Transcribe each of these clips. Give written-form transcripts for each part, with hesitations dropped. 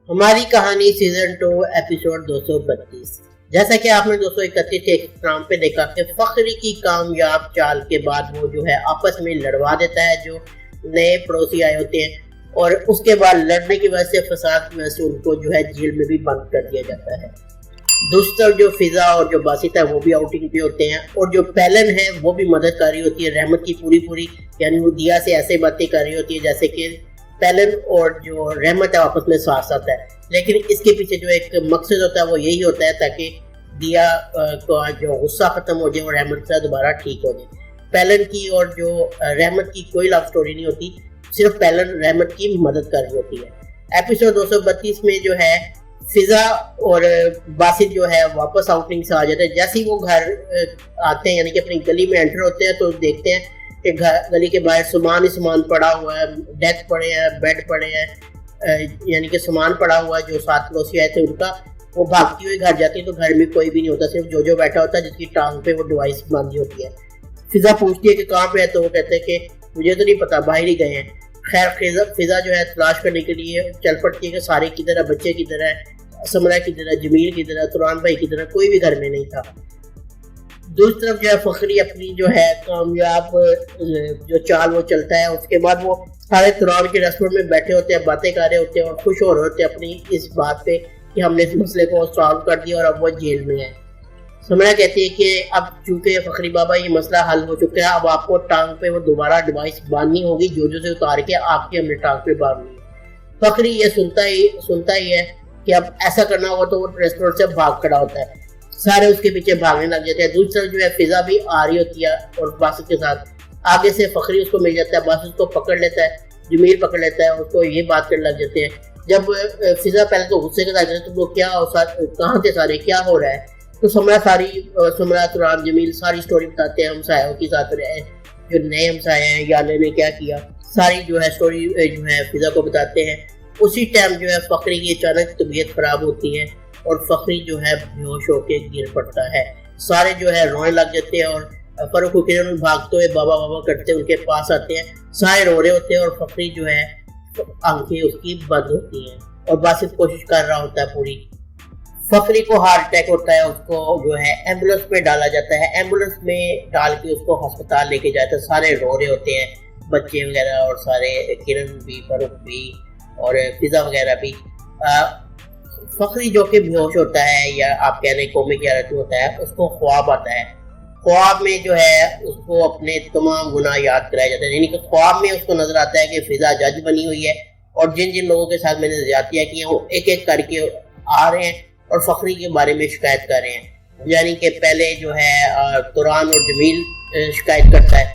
ہماری کہانی season 2 episode 232۔ جیسا کہ آپ نے 231 کے اختتام پہ دیکھا کہ فخری کی کامیاب چال کے بعد وہ جو ہے آپس میں لڑوا دیتا ہے جو نئے پڑوسی آئے ہوتے ہیں، اور اس کے بعد لڑنے کی وجہ سے فساد کی وجہ سے ان کو جو ہے جیل میں بھی بند کر دیا جاتا ہے۔ دوسری طرف جو فضا اور جو باسط ہے وہ بھی آؤٹنگ پہ ہوتے ہیں، اور جو پیلن ہے وہ بھی مدد کر رہی ہوتی ہے رحمت کی پوری، یعنی وہ دیا سے ایسے باتیں کر رہی ہوتی ہے جیسے کہ پیلن اور جو رحمت ہے آپس میں ساتھ ہے، لیکن اس کے پیچھے جو ایک مقصد ہوتا ہے وہ یہی ہوتا ہے تاکہ دیا کا جو غصہ ختم ہو جائے اور رحمت سے دوبارہ ٹھیک ہو جائے۔ پیلن کی اور جو رحمت کی کوئی لو سٹوری نہیں ہوتی، صرف پیلن رحمت کی مدد کر رہی ہوتی ہے۔ ایپیسوڈ 232 میں جو ہے فضا اور باسط جو ہے واپس آؤٹنگ سے آ جاتے ہیں۔ جیسے ہی وہ گھر آتے ہیں یعنی کہ اپنی گلی میں انٹر ہوتے ہیں تو دیکھتے ہیں کہ گلی کے باہر سامان پڑا ہوا ہے، ڈیسک پڑے ہیں، بیڈ پڑے ہیں، یعنی کہ سامان پڑا ہوا ہے۔ جو ساتھ پڑوسی آئے تھے ان کا، وہ بھاگتی ہوئی گھر جاتی ہے تو گھر میں کوئی بھی نہیں ہوتا، صرف جو بیٹھا ہوتا ہے جس کی ٹانگ پہ وہ ڈیوائس باندھی ہوتی ہے۔ فضا پوچھتی ہے کہ کہاں پہ ہے تو وہ کہتے ہیں کہ مجھے تو نہیں پتا، باہر ہی گئے ہیں۔ خیر فضا جو ہے تلاش کرنے کے لیے چل پڑتی ہے کہ سارے کدھر ہے، بچے کدھر ہے، سمرہ کدھر ہے، جمیل کدھر ہے، تران بھائی کدھر ہے، کوئی بھی گھر میں نہیں تھا۔ دوسری طرف جو ہے فخری اپنی جو ہے کامیاب جو چال وہ چلتا ہے، اس کے بعد وہ سارے تران کے ریسٹورینٹ میں بیٹھے ہوتے ہیں، باتیں کر رہے ہوتے ہیں اور خوش ہو رہے ہوتے ہیں اپنی اس بات پہ کہ ہم نے اس مسئلے کو سالو کر دیا اور اب وہ جیل میں ہے۔ سمرہ کہتی ہے کہ اب چونکہ فخری بابا یہ مسئلہ حل ہو چکا ہے، اب آپ کو ٹانگ پہ وہ دوبارہ ڈیوائس باندھنی ہوگی، جو سے اتار کے آپ کی ہم نے ٹانگ پہ باندھنی ہے۔ فخری یہ سنتا ہی ہے کہ اب ایسا کرنا ہوگا تو وہ ریسٹورینٹ سے بھاگ کھڑا ہوتا ہے، سارے اس کے پیچھے بھاگنے لگ جاتے ہیں۔ دوسری طرف جو ہے فضا بھی آ رہی ہوتی ہے اور باسط کے ساتھ، آگے سے فخری اس کو مل جاتا ہے، باسط کو پکڑ لیتا ہے، جمیل پکڑ لیتا ہے، اس کو یہ بات کرنے لگ جاتے ہیں۔ جب فضا پہلے تو غصے کے ساتھ تو وہ کہاں تھے سارے، کیا ہو رہا ہے، تو سمرہ تران جمیل ساری سٹوری بتاتے ہیں، ہمسایوں کے ساتھ رہے جو نئے ہمسائے ہیں یا نے کیا کیا، ساری جو ہے سٹوری جو ہے فضا کو بتاتے ہیں۔ اسی ٹائم جو ہے فخری کی اچانک طبیعت خراب ہوتی ہے اور فخری جو ہے بے ہوش ہو کے گر پڑتا ہے، سارے جو ہے رونے لگ جاتے ہیں اور فروخ کرن بھاگتے ہوئے بابا کرتے ان کے پاس آتے ہیں، سارے رو رہے ہوتے ہیں اور فخری جو ہے آنکھیں اس کی بند ہوتی ہیں اور باسط کوشش کر رہا ہوتا ہے پوری۔ فخری کو ہارٹ اٹیک ہوتا ہے، اس کو جو ہے ایمبولینس میں ڈالا جاتا ہے، ایمبولینس میں ڈال کے اس کو ہسپتال لے کے جاتا ہے، سارے رو رہے ہوتے ہیں بچے وغیرہ اور سارے، کرن بھی، فروخ بھی اور فضا وغیرہ بھی۔ فخری جو کہ بے ہوش ہوتا ہے یا آپ کہہ لیں کومے کی حالت میں ہوتا ہے، اس کو خواب آتا ہے، خواب میں جو ہے اس کو اپنے تمام گناہ یاد کرائے جاتے ہیں، یعنی کہ خواب میں اس کو نظر آتا ہے کہ فضا جج بنی ہوئی ہے اور جن لوگوں کے ساتھ میں نے زیادتیاں کی ہیں وہ ایک کر کے آ رہے ہیں اور فخری کے بارے میں شکایت کر رہے ہیں۔ یعنی کہ پہلے جو ہے تران اور جمیل شکایت کرتا ہے،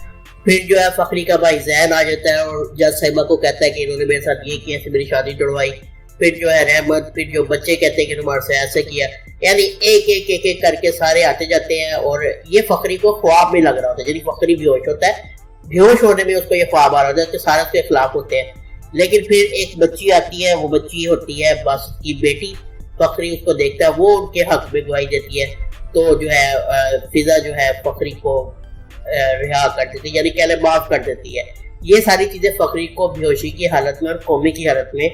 پھر جو ہے فخری کا بھائی زین آ جاتا ہے اور جج صاحبہ کو کہتا ہے کہ انہوں نے میرے ساتھ یہ کیا، ایسے میری شادی توڑوائی، پھر جو ہے رحمت، پھر جو بچے کہتے ہیں کہ تمہارے سے ایسے کیا، یعنی ایک کر کے سارے آتے جاتے ہیں اور یہ فخری کو خواب میں لگ رہا ہوتا ہے، یعنی فخری بے ہوش ہوتا ہے، بے ہوش ہونے میں اس کو یہ خواب آ رہا ہوتا ہے کہ سارے اس کے خلاف ہوتے ہیں۔ لیکن پھر ایک بچی آتی ہے، وہ بچی ہوتی ہے باسط کی بیٹی، فخری اس کو دیکھتا ہے، وہ ان کے حق میں گواہی دیتی ہے، تو جو ہے فضا جو ہے فخری کو رہا کر دیتی ہے، یعنی کہ معاف کر دیتی ہے۔ یہ ساری چیزیں فخری کو بے ہوشی کی حالت میں اور قومی کی حالت میں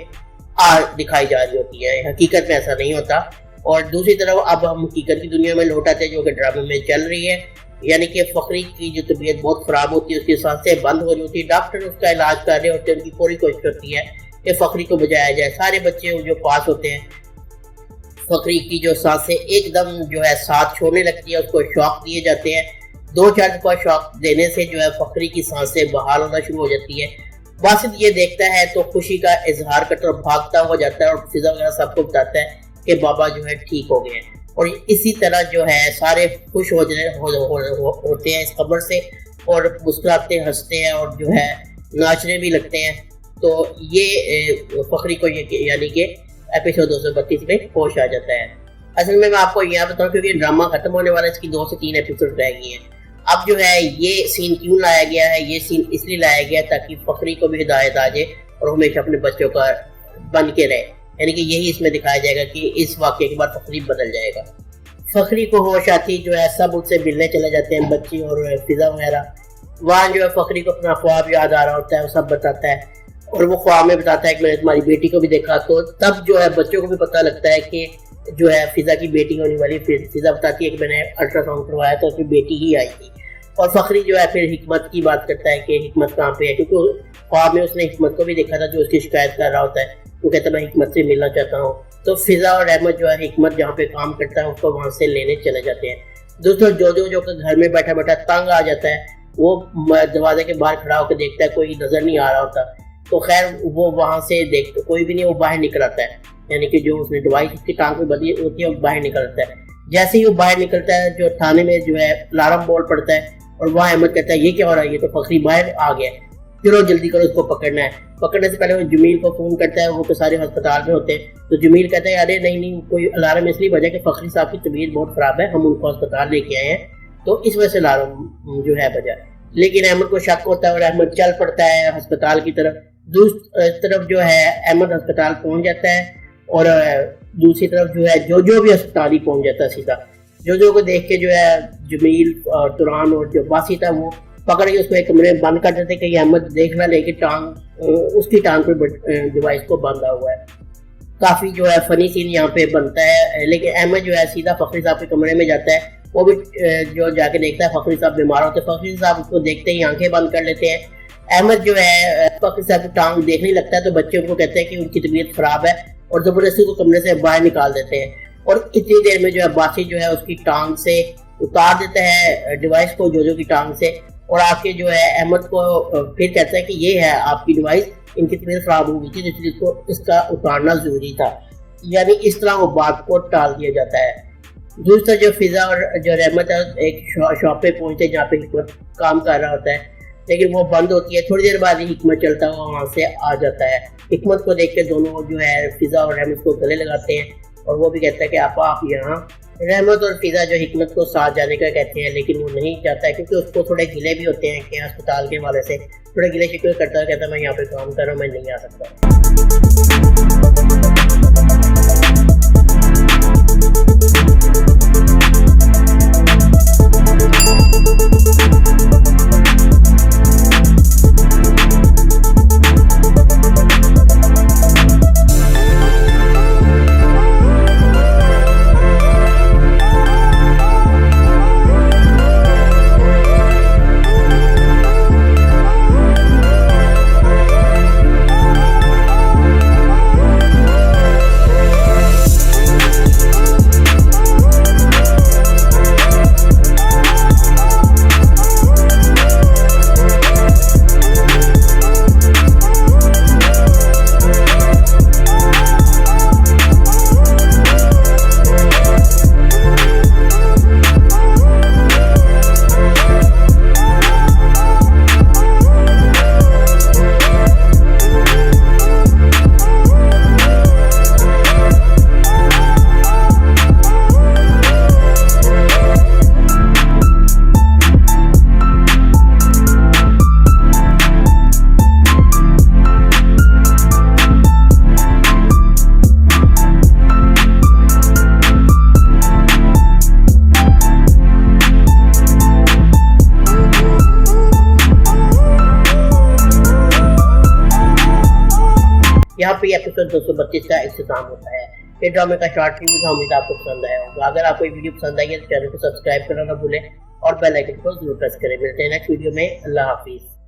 دکھائی جا رہی ہوتی ہے، حقیقت میں ایسا نہیں ہوتا۔ اور دوسری طرف اب ہم حقیقت کی دنیا میں لوٹ آتے ہیں جو کہ ڈرامے میں چل رہی ہے، یعنی کہ فخری کی جو طبیعت بہت خراب ہوتی ہے، اس کی سانسیں بند ہو رہی ہوتی ہے، ڈاکٹر اس کا علاج کر رہے ہوتے ہیں، ان کی پوری کوشش ہوتی ہے کہ فخری کو بچایا جائے، سارے بچے جو پاس ہوتے ہیں، فخری کی جو سانسیں ایک دم جو ہے ساتھ چھوڑنے لگتی ہے، اس کو شاک دیے جاتے ہیں، 2-4 دفعہ شاک دینے سے جو ہے فخری کی سانسیں بحال ہونا شروع ہو جاتی ہے۔ باسط یہ دیکھتا ہے تو خوشی کا اظہار کرتا اور بھاگتا ہوا جاتا ہے اور فضا وغیرہ سب کو بتاتا ہے کہ بابا جو ہے ٹھیک ہو گئے ہیں، اور اسی طرح جو ہے سارے خوش ہوتے ہیں اس خبر سے اور مسکراتے ہنستے ہیں اور جو ہے ناچنے بھی لگتے ہیں۔ تو یہ فخری کو یعنی کہ ایپیسوڈ 232 میں ہوش آ جاتا ہے۔ اصل میں آپ کو یہ بتاؤں کیونکہ ڈرامہ ختم ہونے والا، اس کی 2 سے 3 ایپیسوڈ رہ گئی ہیں۔ اب جو ہے یہ سین کیوں لایا گیا ہے، یہ سین اس لیے لایا گیا تاکہ فخری کو بھی ہدایت آ جائے اور ہمیشہ اپنے بچوں کا بن کے رہے، یعنی کہ یہی اس میں دکھایا جائے گا کہ اس واقعے کے بعد فخری بدل جائے گا۔ فخری کو ہوش آتی جو ہے سب اس سے ملنے چلے جاتے ہیں، بچی اور فضا وغیرہ، وہاں جو ہے فخری کو اپنا خواب یاد آ رہا ہوتا ہے، وہ سب بتاتا ہے اور وہ خواب میں بتاتا ہے کہ میں نے تمہاری بیٹی کو بھی دیکھا. تو تب جو ہے بچوں کو بھی پتہ لگتا ہے کہ جو ہے فضا کی بیٹی ہونے والی. فضا بتاتی ہے کہ میں نے الٹرا ساؤنڈ کروایا تو اس میں بیٹی ہی آئی تھی. اور فخری جو ہے پھر حکمت کی بات کرتا ہے کہ حکمت کہاں پہ ہے, کیونکہ خواب میں اس نے حکمت کو بھی دیکھا تھا جو اس کی شکایت کر رہا ہوتا ہے. وہ کہتا ہے میں حکمت سے ملنا چاہتا ہوں. تو فضا اور احمد جو ہے حکمت جہاں پہ کام کرتا ہے اس کو وہاں سے لینے چلے جاتے ہیں. دوستوں جو کہ گھر میں بیٹھا بیٹھا تنگ آ جاتا ہے, وہ دروازے کے باہر کھڑا ہو کے دیکھتا ہے کوئی نظر نہیں آ رہا ہوتا. تو خیر وہ وہاں سے دیکھتا کوئی بھی نہیں, وہ باہر نکل آتا ہے, یعنی کہ جو اس نے ڈیوائس اس کی ٹانگ میں بدلی ہوتی ہے وہ باہر نکلتا ہے. جیسے ہی وہ باہر نکلتا ہے جو تھانے میں جو ہے الارم بول پڑتا ہے, اور وہاں احمد کہتا ہے یہ کیا ہو رہا ہے, یہ تو فخری باہر آ گیا ہے, چلو جلدی کرو اس کو پکڑنا ہے. پکڑنے سے پہلے وہ جمیل کو فون کرتا ہے, وہ تو سارے ہسپتال میں ہوتے ہیں. تو جمیل کہتا ہے ارے نہیں کوئی الارم اس لیے بجا کہ فخری صاحب کی طبیعت بہت خراب ہے, ہم ان کو ہسپتال لے کے آئے ہیں, تو اس وجہ سے الارم جو ہے بجا. لیکن احمد کو شک ہوتا ہے اور احمد چل پڑتا ہے ہسپتال کی طرف. دوسری طرف جو ہے احمد ہسپتال پہنچ جاتا ہے, اور دوسری طرف جو ہے جو بھی ہسپتال ہی پہنچ جاتا ہے سیدھا. جو کو دیکھ کے جو ہے جمیل اور تران اور جو باسی تھا وہ پکڑ کے اس کو ایک کمرے میں بند کر دیتے کہ یہ احمد دیکھ نہ لے کے اس کی ٹانگ پہ ڈیوائس کو باندھا ہوا ہے. کافی جو ہے فنی سین یہاں پہ بنتا ہے. لیکن احمد جو ہے سیدھا فخری صاحب کے کمرے میں جاتا ہے, وہ بھی جو جا کے دیکھتا ہے فخری صاحب بیمار ہوتے ہیں. فخری صاحب اس کو دیکھتے ہی آنکھیں بند کر لیتے ہیں. احمد جو ہے فخری صاحب کی ٹانگ دیکھنے لگتا ہے, تو بچے ان کو کہتے ہیں کہ ان کی طبیعت خراب ہے, اور زبردستی کو کمرے سے باہر نکال دیتے ہیں. اور اتنی دیر میں جو ہے باسی جو ہے اس کی ٹانگ سے اتار دیتا ہے ڈیوائس کو جو کی ٹانگ سے, اور آ کے جو ہے احمد کو پھر کہتا ہے کہ یہ ہے آپ کی ڈیوائس, ان کی طبیعت خراب ہو گئی تھی اس لیے کو اس کا اتارنا ضروری تھا. یعنی اس طرح وہ بات کو ٹال دیا جاتا ہے. دوسرا جو فضا اور جو رحمت ہے ایک شاپ پہ پہنچتے جہاں پہ حکمت کام کر رہا ہوتا ہے, لیکن وہ بند ہوتی ہے. تھوڑی دیر بعد ہی حکمت چلتا ہوا وہاں سے آ جاتا ہے. حکمت کو دیکھ کے دونوں جو ہے فضا اور رحمت کو گلے لگاتے ہیں, اور وہ بھی کہتا ہے کہ آپ یہاں. رحمت اور فضا جو حکمت کو ساتھ جانے کا کہتے ہیں, لیکن وہ نہیں چاہتا ہے کیونکہ اس کو تھوڑے گلے بھی ہوتے ہیں کہ ہسپتال کے حوالے سے تھوڑے گلے شکوے کرتا ہے, کہتا ہے میں یہاں پہ کام کر رہا ہوں, میں نہیں آ سکتا. یہاں پہ ایپیسوڈ 232 کا اختتام ہوتا ہے. یہ ڈرامے کا شارٹ ریویو تھا, امید آپ کو پسند آیا ہوگا. اگر آپ کو یہ ویڈیو پسند آئی ہے تو چینل کو سبسکرائب کرنا نہ بھولیں, اور بیل آئکن کو ضرور پریس کریں. ملتے ہیں نیکسٹ ویڈیو میں. اللہ حافظ.